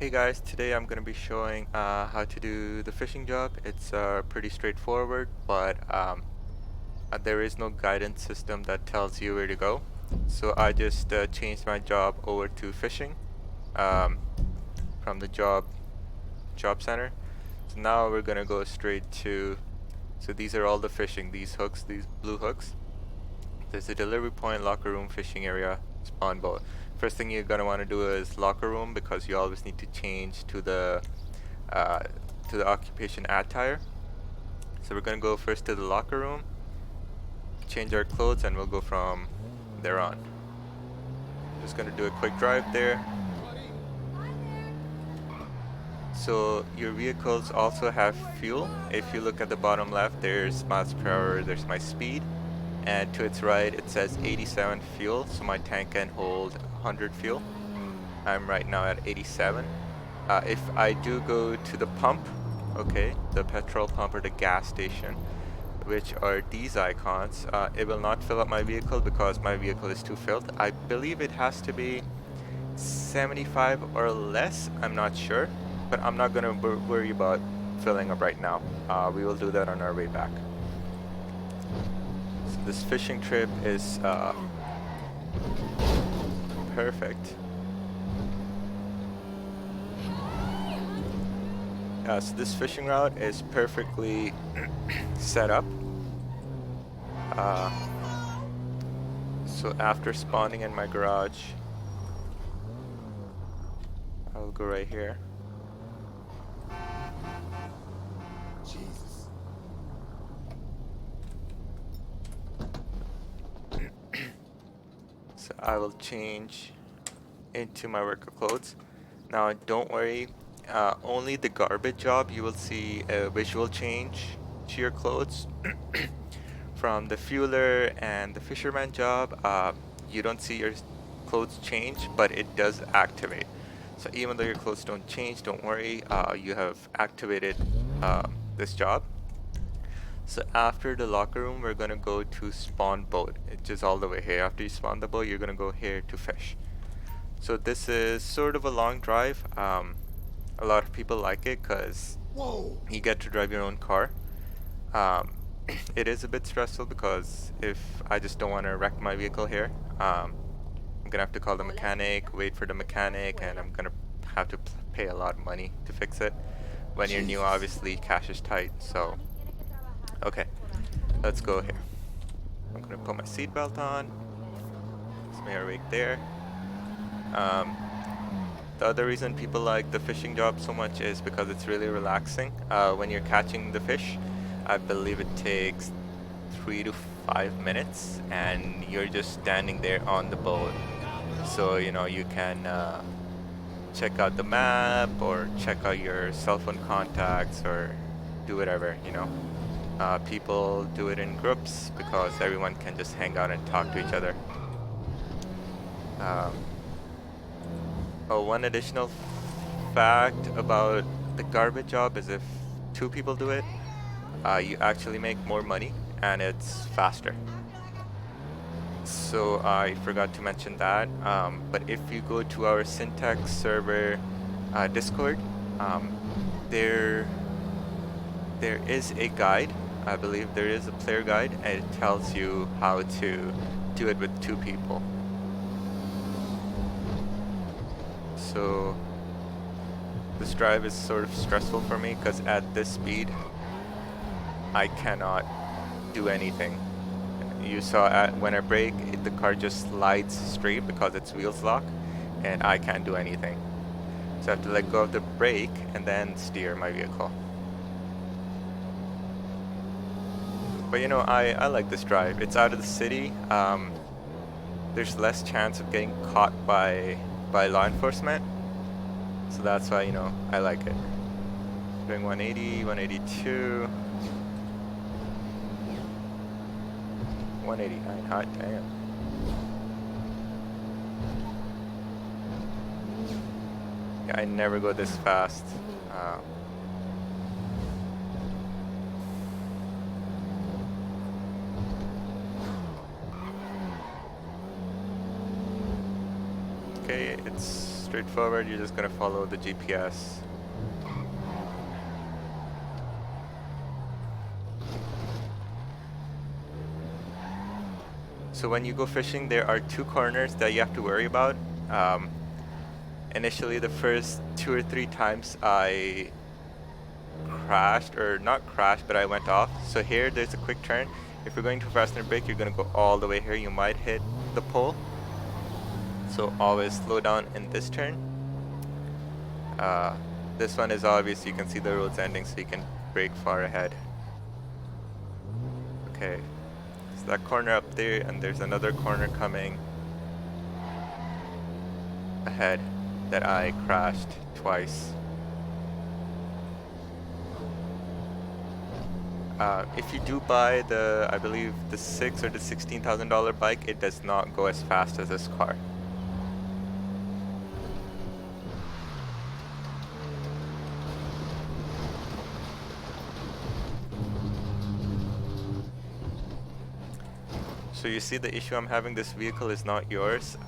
Hey guys, today I'm going to be showing how to do the fishing job. It's pretty straightforward, but there is no guidance system that tells you where to go. So I just changed my job over to fishing um, from the job center. So now we're going to go straight to, so these are all the fishing, these hooks, these blue hooks. There's a delivery point, locker room, fishing area, spawn boat. First thing you're going to want to do is locker room because you always need to change uh, to the occupation attire. So we're gonna go first to the locker room, change our clothes, and we'll go from there on. Just gonna do a quick drive there. So your vehicles also have fuel. If you look at the bottom left, there's miles per hour, there's my speed, and to its right it says 87 fuel, so my tank can hold 100 fuel. I'm right now at 87. If I do go to the pump, okay, the petrol pump or the gas station, which are these icons, it will not fill up my vehicle because my vehicle is too filled. I believe it has to be 75 or less, I'm not sure, but I'm not going to worry about filling up right now. We will do that on our way back. So this fishing trip is perfect. So this fishing route is perfectly set up. So after spawning in my garage, I'll go right here. Jesus. So I will change into my worker clothes. Now don't worry, only the garbage job you will see a visual change to your clothes. From the fueler and the fisherman job, you don't see your clothes change, but it does activate. So even though your clothes don't change, don't worry, you have activated this job. So after the locker room, we're gonna go to spawn boat, which is all the way here. After you spawn the boat, you're gonna go here to fish. So this is sort of a long drive. A lot of people like it because you get to drive your own car. It is a bit stressful because if I just don't want to wreck my vehicle here, I'm gonna have to call the mechanic, wait for the mechanic, and I'm gonna have to pay a lot of money to fix it. When you're new, obviously cash is tight. So, okay, let's go here. I'm gonna put my seatbelt on. It's my right there. The other reason people like the fishing job so much is because it's really relaxing. When you're catching the fish, I believe it takes 3 to 5 minutes, and you're just standing there on the boat. So you can check out the map or check out your cell phone contacts or do whatever. People do it in groups because everyone can just hang out and talk to each other. One additional fact about the garbage job is if 2 people do it, you actually make more money and it's faster. So I forgot to mention that, but if you go to our Syntax server Discord, there is a guide. I believe there is a player guide, and it tells you how to do it with 2 people. So this drive is sort of stressful for me because at this speed I cannot do anything. You saw when I brake, the car just slides straight because its wheels lock, and I can't do anything. So I have to let go of the brake and then steer my vehicle. But I like this drive. It's out of the city. There's less chance of getting caught by law enforcement. So that's why, I like it. Doing 180, 182. 189, hot damn. Yeah, I never go this fast. Okay, it's straightforward. You're just gonna follow the GPS. So when you go fishing, there are two corners that you have to worry about. Initially, the first 2 or 3 times I crashed, or not crashed, but I went off. So here, there's a quick turn. If you're going too fast in a brake, you're gonna go all the way here. You might hit the pole. So always slow down in this turn. This one is obvious. You can see the road's ending, so you can brake far ahead. Okay. So that corner up there, and there's another corner coming ahead that I crashed twice. If you do buy the, I believe the $6,000 or the $16,000 bike, it does not go as fast as this car. So you see the issue I'm having, this vehicle is not yours.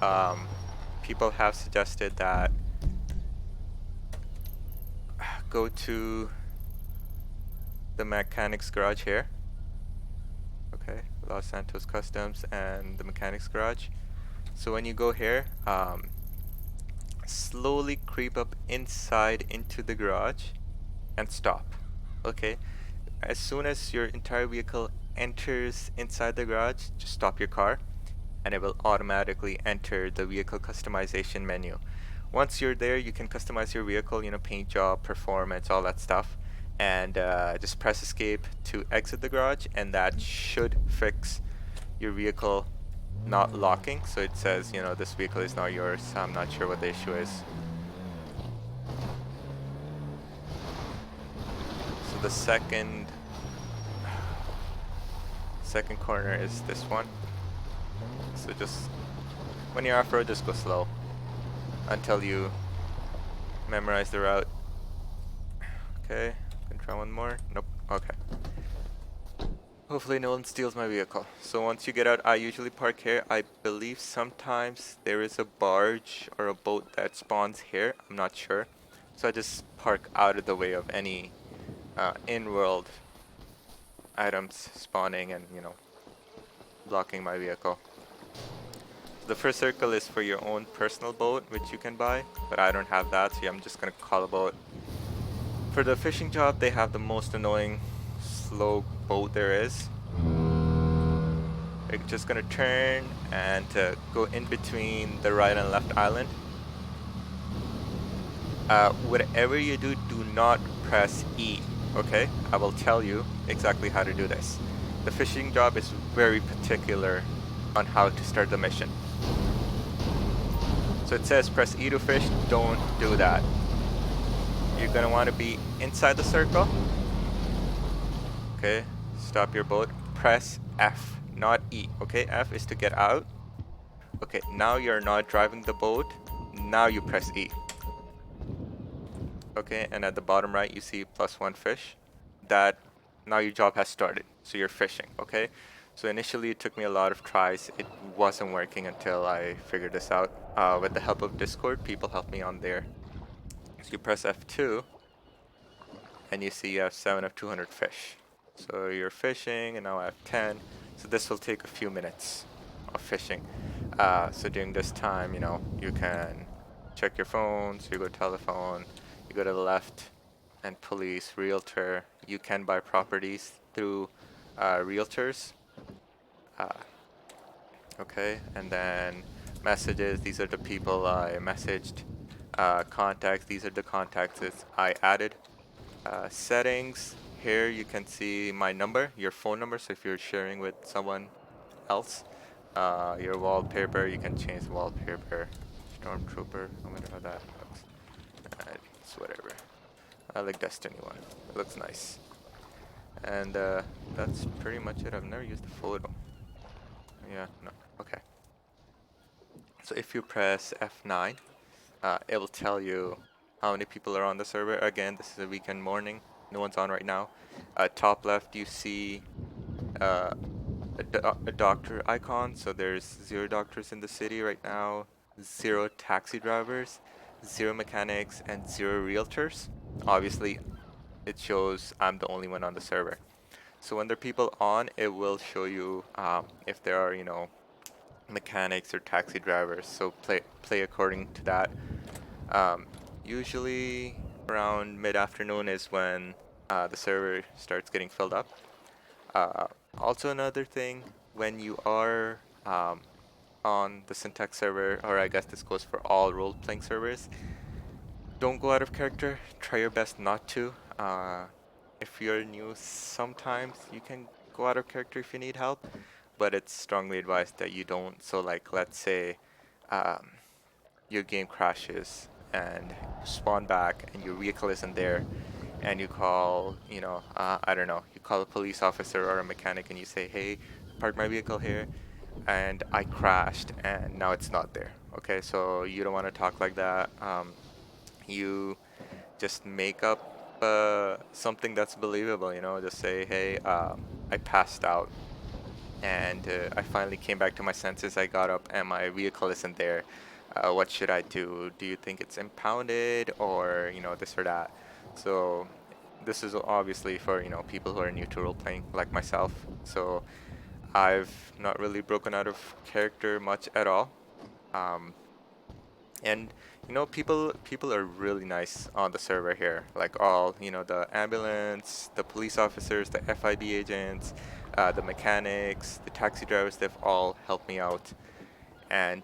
People have suggested that go to the mechanic's garage here. Okay, Los Santos Customs and the mechanic's garage. So when you go here, slowly creep up inside into the garage and stop. Okay, as soon as your entire vehicle enters inside the garage, just stop your car and it will automatically enter the vehicle customization menu. Once you're there, you can customize your vehicle, you know, paint job, performance, all that stuff, and just press escape to exit the garage, and that should fix your vehicle not locking. So it says, you know, this vehicle is not yours. I'm not sure what the issue is. So the second corner is this one. So just when you're off-road, just go slow until you memorize the route. Okay, can try one more. Nope. Okay. Hopefully no one steals my vehicle. So once you get out, I usually park here. I believe sometimes there is a barge or a boat that spawns here. I'm not sure. So I just park out of the way of any in-world items spawning and, you know, blocking my vehicle. The first circle is for your own personal boat, which you can buy, but I don't have that, so I'm just gonna call a boat. For the fishing job, they have the most annoying slow boat there is. You're just gonna turn and go in between the right and left island. Whatever you do, do not press E, okay? I will tell you exactly how to do this. The fishing job is very particular on how to start the mission. So it says press E to fish, don't do that. You're gonna want to be inside the circle. Okay, stop your boat, press F, not E, okay? F is to get out. Okay, now you're not driving the boat, now you press E. Okay, and at the bottom right you see +1 fish. That, now your job has started, so you're fishing, okay? So initially it took me a lot of tries. It wasn't working until I figured this out. With the help of Discord, people helped me on there. So you press F2, and you see you have 7 of 200 fish. So you're fishing, and now I have 10. So this will take a few minutes of fishing. So during this time, you know, you can check your phone. So you go telephone, you go to the left, and police, realtor. You can buy properties through realtors. Okay, and then messages, these are the people I messaged. Contacts, these are the contacts that I added. Settings, here you can see my number, your phone number, so if you're sharing with someone else. Your wallpaper, you can change the wallpaper. Stormtrooper, I wonder how that looks. It's whatever. I like Destiny one, it looks nice. And that's pretty much it. I've never used a photo. Yeah, no, okay. So if you press F9, it will tell you how many people are on the server. Again, this is a weekend morning. No one's on right now. Top left, you see a doctor icon. So there's 0 doctors in the city right now, 0 taxi drivers, 0 mechanics, and 0 realtors. Obviously, it shows I'm the only one on the server. So when there are people on, it will show you if there are, mechanics or taxi drivers. So play according to that. Um, Usually around mid-afternoon is when the server starts getting filled up. Uh, Also another thing, when you are on the Syntax server, or I guess this goes for all role-playing servers, don't go out of character. Try your best not to. If you're new, sometimes you can go out of character if you need help, but it's strongly advised that you don't. So, like, let's say um, your game crashes and you spawn back and your vehicle isn't there, and you call, I don't know, you call a police officer or a mechanic and you say, hey, park my vehicle here and I crashed and now it's not there. Okay, so you don't want to talk like that. You just make up something that's believable, just say, hey, I passed out and I finally came back to my senses. I got up and my vehicle isn't there. What should I do? Do you think it's impounded or, this or that? So this is obviously for, people who are new to role playing like myself. So I've not really broken out of character much at all. Um, and people are really nice on the server here, like all, the ambulance, the police officers, the FIB agents, the mechanics, the taxi drivers. They've all helped me out. And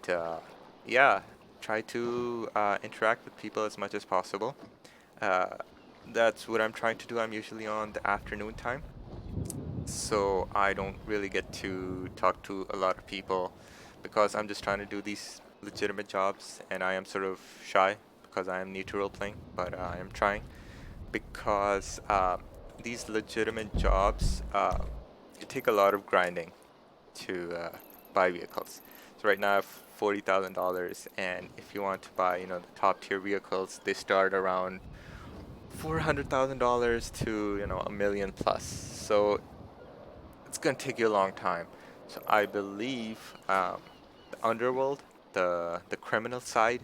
yeah, try to interact with people as much as possible. uh, that's what I'm trying to do. I'm usually on the afternoon time, so I don't really get to talk to a lot of people because I'm just trying to do these legitimate jobs, and I am sort of shy because I am new to role playing, but I am trying because these legitimate jobs it take a lot of grinding to buy vehicles. So right now I have $40,000, and if you want to buy, the top tier vehicles, they start around $400,000 to a million plus. So it's gonna take you a long time. So I believe the underworld, the criminal side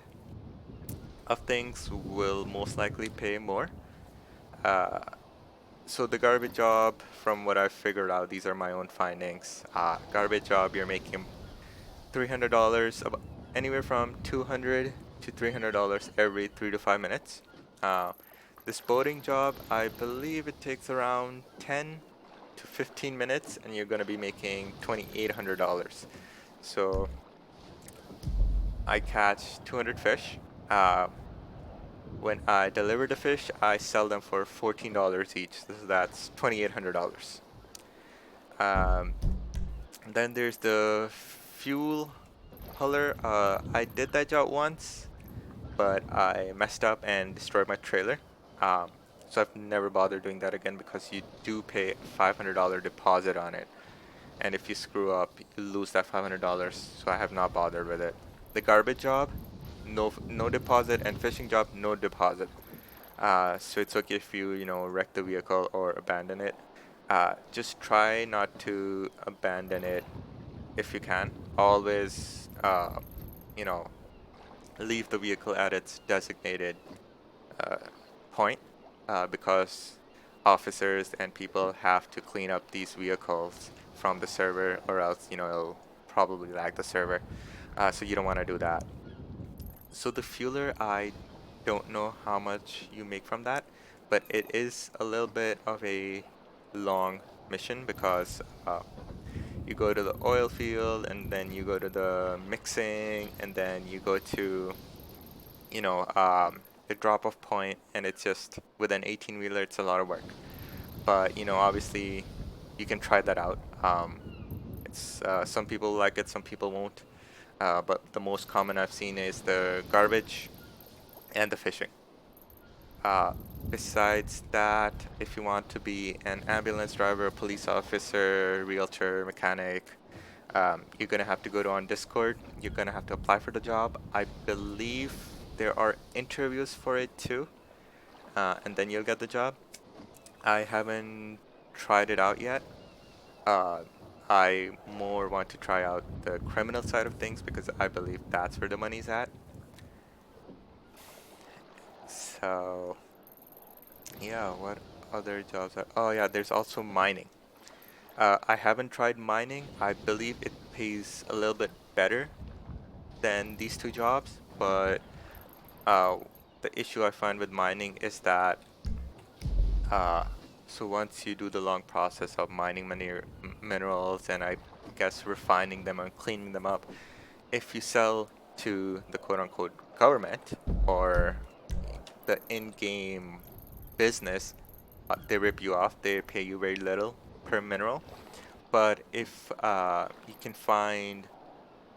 of things, will most likely pay more. Uh, so the garbage job, from what I've figured out, these are my own findings. Garbage job, you're making $300, anywhere from $200 to $300 every 3 to 5 minutes. Uh, this boating job, I believe it takes around 10 to 15 minutes, and you're going to be making $2,800. So I catch 200 fish. Uh, when I deliver the fish, I sell them for $14 each. So that's $2,800. Um, then there's the fuel hauler. I did that job once, but I messed up and destroyed my trailer. Um, so I've never bothered doing that again because you do pay a $500 deposit on it. And if you screw up, you lose that $500. So I have not bothered with it. The garbage job, no deposit, and fishing job, no deposit. So it's okay if you wreck the vehicle or abandon it. Just try not to abandon it if you can. Always, you know, leave the vehicle at its designated uh, point, because officers and people have to clean up these vehicles from the server, or else it'll probably lag the server. So you don't want to do that. So the fueler, I don't know how much you make from that, but it is a little bit of a long mission because you go to the oil field and then you go to the mixing and then you go to the drop off point, and it's just with an 18 wheeler it's a lot of work. But obviously you can try that out. It's Some people like it, some people won't. But the most common I've seen is the garbage and the fishing. Uh, Besides that, if you want to be an ambulance driver, police officer, realtor, mechanic, you're gonna have to go to on Discord. You're gonna have to apply for the job. I believe there are interviews for it too, and then you'll get the job. I haven't tried it out yet. Uh, I more want to try out the criminal side of things because I believe that's where the money's at. So yeah, what other jobs are? Oh yeah, there's also mining. I haven't tried mining. I believe it pays a little bit better than these two jobs, but uh, the issue I find with mining is that uh, so once you do the long process of mining minerals and I guess refining them and cleaning them up, if you sell to the quote unquote government or the in-game business, they rip you off. They pay you very little per mineral. But if you can find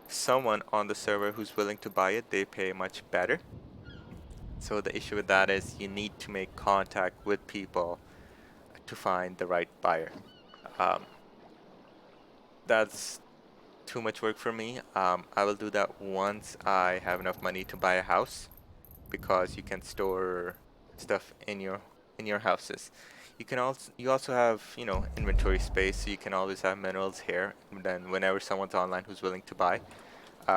someone on the server who's willing to buy it, they pay much better. So the issue with that is you need to make contact with people to find the right buyer. Um, that's too much work for me. I will do that once I have enough money to buy a house, because you can store stuff in your houses. You also have, you know, inventory space, so you can always have minerals here. And then whenever someone's online who's willing to buy,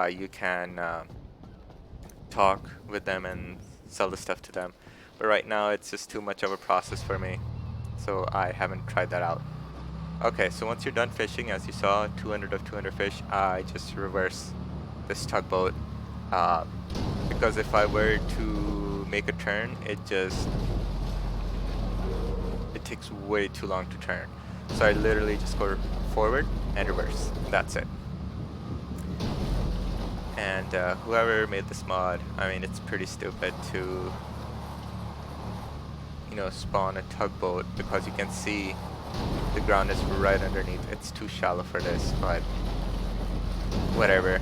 you can talk with them and sell the stuff to them. But right now it's just too much of a process for me, so I haven't tried that out. Okay, so once you're done fishing, as you saw, 200 of 200 fish, I just reverse this tugboat. Uh, because if I were to make a turn, it takes way too long to turn. So I literally just go forward and reverse. That's it. And whoever made this mod, I mean, it's pretty stupid to, you know, spawn a tugboat, because you can see the ground is right underneath. It's too shallow for this, but whatever.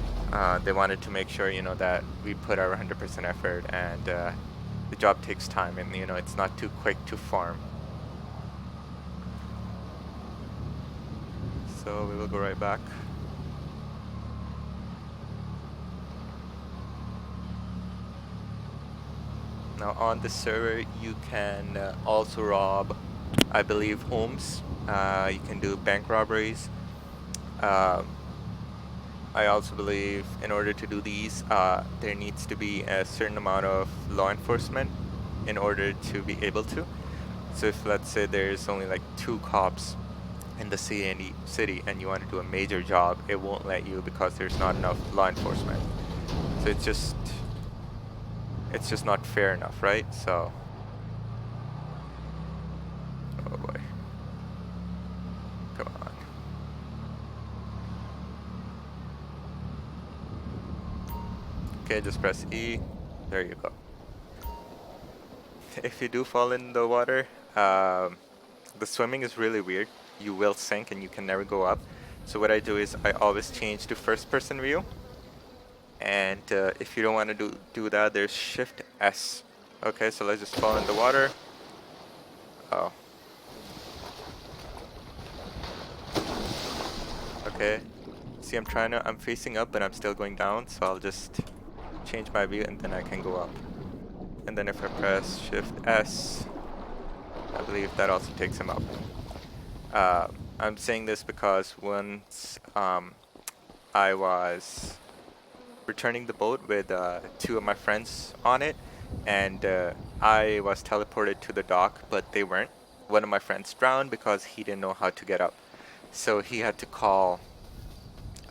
They wanted to make sure, you know, that we put our 100% effort, and the job takes time, and you know, it's not too quick to farm. So we will go right back. Now on the server, you can also rob, I believe, homes. You can do bank robberies. I also believe in order to do these, there needs to be a certain amount of law enforcement in order to be able to. So if, let's say, there's only like 2 cops in the city and you want to do a major job, it won't let you because there's not enough law enforcement. So it's just not fair enough, right? So, oh boy, come on. Okay, just press E. There you go. If you do fall in the water, the swimming is really weird. You will sink and you can never go up. So what I do is I always change to first person view. And if you don't want to do that, there's Shift S. Okay, so let's just fall in the water. Oh. Okay. See, I'm facing up, but I'm still going down, so I'll just change my view and then I can go up. And then if I press Shift S, I believe that also takes him up. I'm saying this because once I was returning the boat with 2 of my friends on it, and I was teleported to the dock, but they weren't. One of my friends drowned because he didn't know how to get up. So he had to call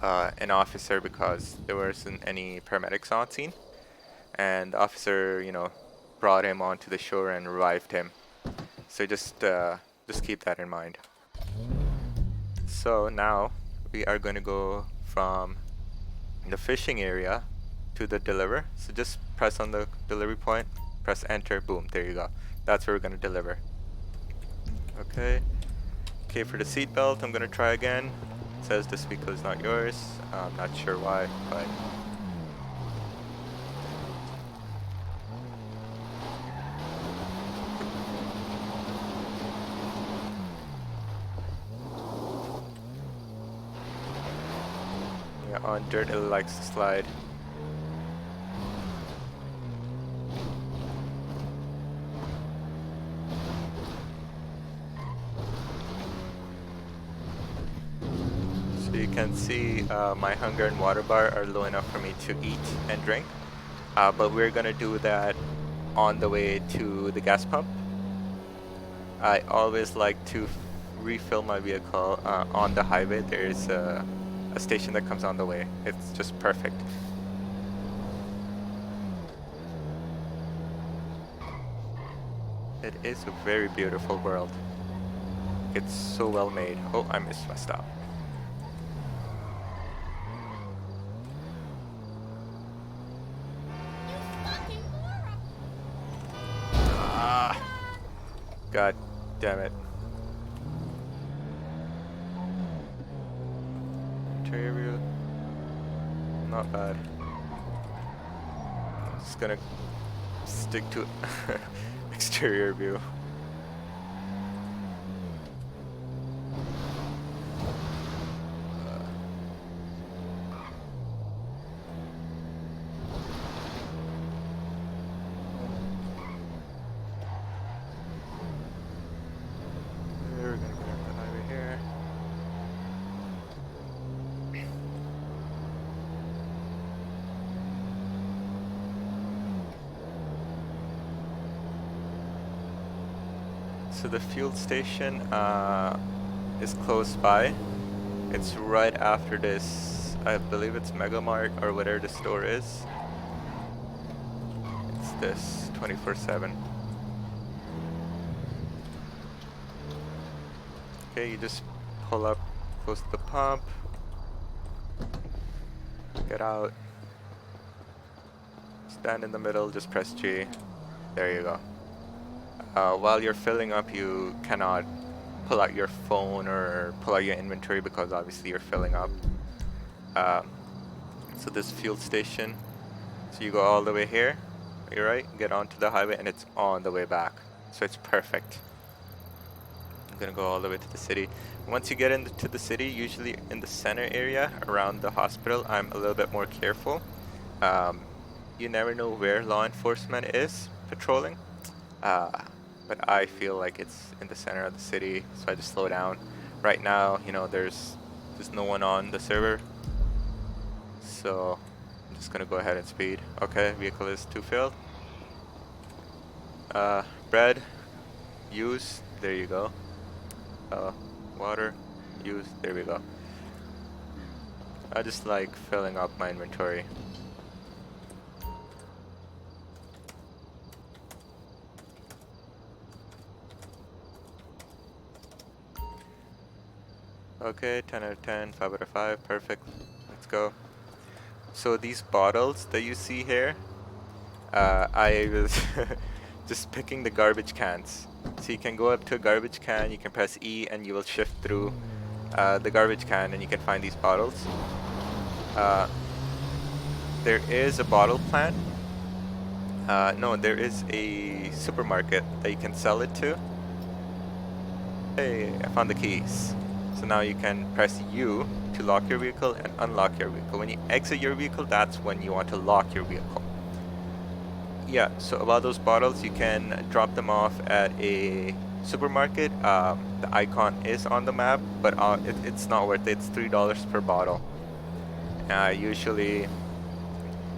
an officer because there wasn't any paramedics on scene. And the officer, you know, brought him onto the shore and revived him. So just keep that in mind. So now we are going to go from the fishing area to the deliver. So just press on the delivery point, press enter, boom, there you go. That's where we're going to deliver. Okay. Okay, for the seatbelt, I'm going to try again. It says this vehicle is not yours. I'm not sure why, but yeah, on dirt it likes to slide. So you can see my hunger and water bar are low enough for me to eat and drink. But we're gonna do that on the way to the gas pump. I always like to refill my vehicle on the highway. There's a station that comes on the way. It's just perfect. It is a very beautiful world. It's so well made. Oh, I missed my stop. Ah, God damn it. Interior view, not bad. Just gonna stick to exterior view. We're gonna get on the highway here. So the fuel station is close by. It's right after this, I believe it's Mega Mart or whatever the store is. It's this 24/7. Okay, you just pull up close to the pump, get out, stand in the middle, just press G. There you go. While you're filling up, you cannot pull out your phone or pull out your inventory because obviously you're filling up. So this fuel station, so you go all the way here, you're right, get onto the highway and it's on the way back. So it's perfect. I'm gonna go all the way to the city. Once you get into the city, usually in the center area around the hospital, I'm a little bit more careful. You never know where law enforcement is patrolling. But I feel like it's in the center of the city, so I just slow down. Right now, you know, there's no one on the server, so I'm just gonna go ahead and speed. Okay, vehicle is 2 filled. Bread, use, there you go. Water, use, there we go. I just like filling up my inventory. Okay, 10 out of 10, 5 out of 5, perfect. Let's go. So these bottles that you see here, I was just picking the garbage cans. So you can go up to a garbage can, you can press E and you will shift through the garbage can and you can find these bottles. There is a bottle plant. No, there is a supermarket that you can sell it to. Hey, I found the keys. So now you can press U to lock your vehicle and unlock your vehicle. When you exit your vehicle, that's when you want to lock your vehicle. Yeah, so about those bottles, you can drop them off at a supermarket. The icon is on the map, but it's not worth it. It's $3 per bottle. Usually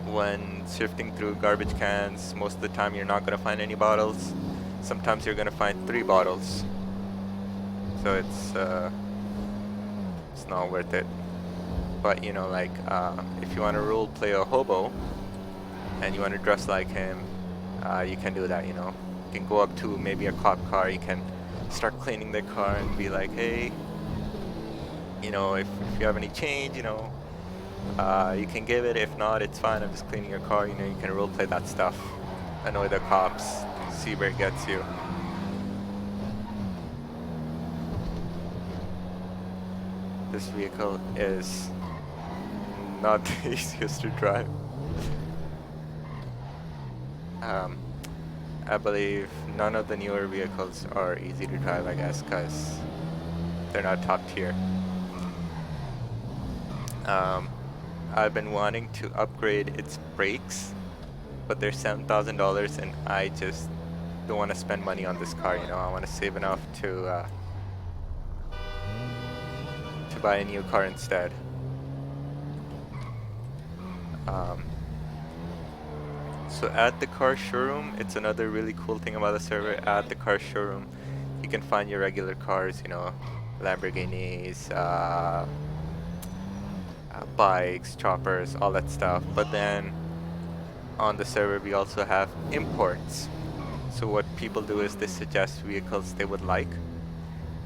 when shifting through garbage cans, most of the time you're not going to find any bottles. Sometimes you're going to find 3 bottles. So it's not worth it. But you know, like if you want to role play a hobo and you want to dress like him, you can do that. You know, you can go up to maybe a cop car, you can start cleaning their car and be like, hey, you know, if you have any change, you know, you can give it. If not, it's fine, I'm just cleaning your car. You know, you can role play that stuff, annoy the cops, see where it gets you. This vehicle is not the easiest to drive. I believe none of the newer vehicles are easy to drive, I guess, because they're not top tier. I've been wanting to upgrade its brakes, but they're $7,000 and I just don't want to spend money on this car, you know. I want to save enough to buy a new car instead. So at the car showroom, it's another really cool thing about the server. At the car showroom, you can find your regular cars, you know, Lamborghinis, bikes, choppers, all that stuff. But then on the server, we also have imports. So what people do is they suggest vehicles they would like,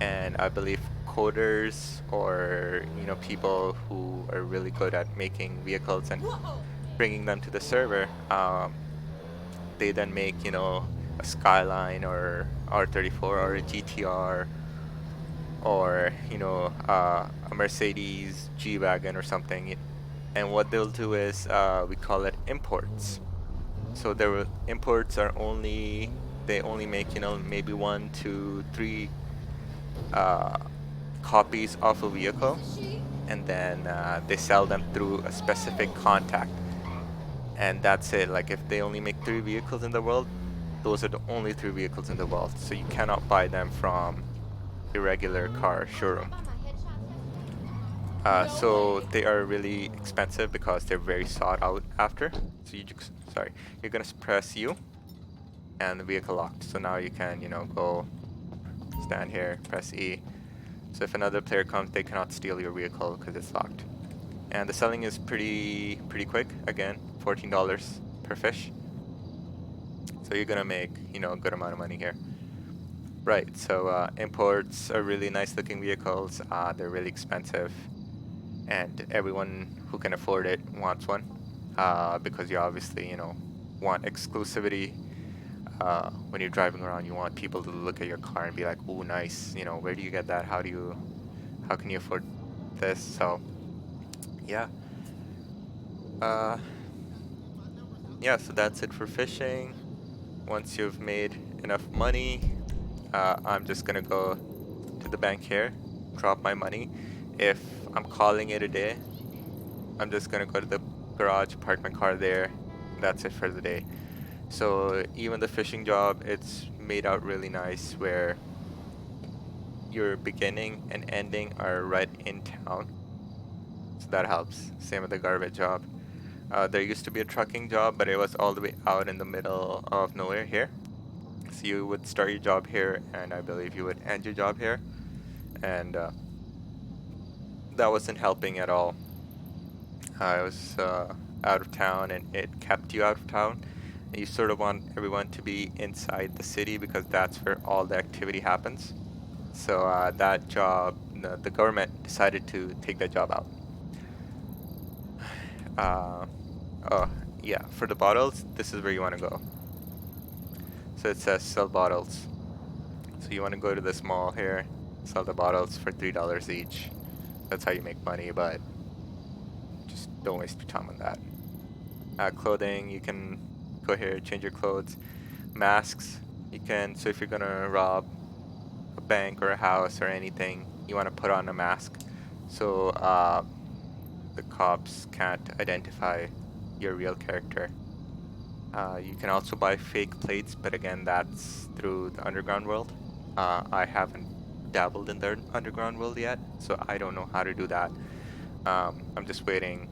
and I believe coders or people who are really good at making vehicles and bringing them to the server, they then make a Skyline or R34 or a GTR or a Mercedes G-Wagon or something. And what they'll do is we call it imports. So their imports are they only make maybe 1, 2, 3 copies of a vehicle, and then they sell them through a specific contact, and that's it. Like if they only make 3 vehicles in the world, those are the only 3 vehicles in the world, so you cannot buy them from a regular car showroom. So they are really expensive because they're very sought out after. So you're gonna press U and the vehicle locked. So now you can go stand here, press E. So if another player comes, they cannot steal your vehicle because it's locked. And the selling is pretty quick. Again, $14 per fish. So you're gonna make a good amount of money here. Right. So imports are really nice looking vehicles. They're really expensive, and everyone who can afford it wants one because you obviously want exclusivity. When you're driving around, you want people to look at your car and be like, "Ooh, nice! Where do you get that? How can you afford this?" So yeah. Yeah, so that's it for fishing. Once you've made enough money, I'm just gonna go to the bank here, drop my money. If I'm calling it a day, I'm just gonna go to the garage, park my car there. That's it for the day. So even the fishing job, it's made out really nice where your beginning and ending are right in town. So that helps. Same with the garbage job. There used to be a trucking job, but it was all the way out in the middle of nowhere here. So you would start your job here, and I believe you would end your job here. And that wasn't helping at all. I was out of town, and it kept you out of town. And you sort of want everyone to be inside the city because that's where all the activity happens. So that job, the government decided to take that job out. Oh, yeah, for the bottles, this is where you want to go. So it says sell bottles. So you want to go to this mall here, sell the bottles for $3 each. That's how you make money, but just don't waste your time on that. Clothing, you can go here, change your clothes. Masks, so if you're gonna rob a bank or a house or anything, you want to put on a mask. So the cops can't identify your real character. You can also buy fake plates, but again, that's through the underground world. I haven't dabbled in the underground world yet, so I don't know how to do that. I'm just waiting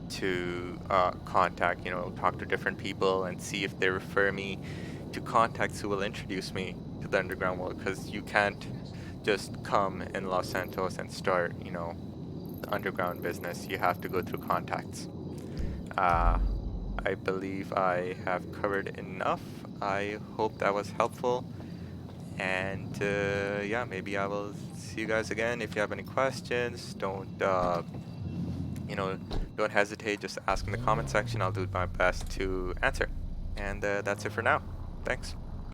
to talk to different people and see if they refer me to contacts who will introduce me to the underground world, because you can't just come in Los Santos and start, the underground business. You have to go through contacts. I believe I have covered enough. I hope that was helpful. And yeah, maybe I will see you guys again. If you have any questions, don't hesitate. Just ask in the comment section. I'll do my best to answer. And that's it for now. Thanks.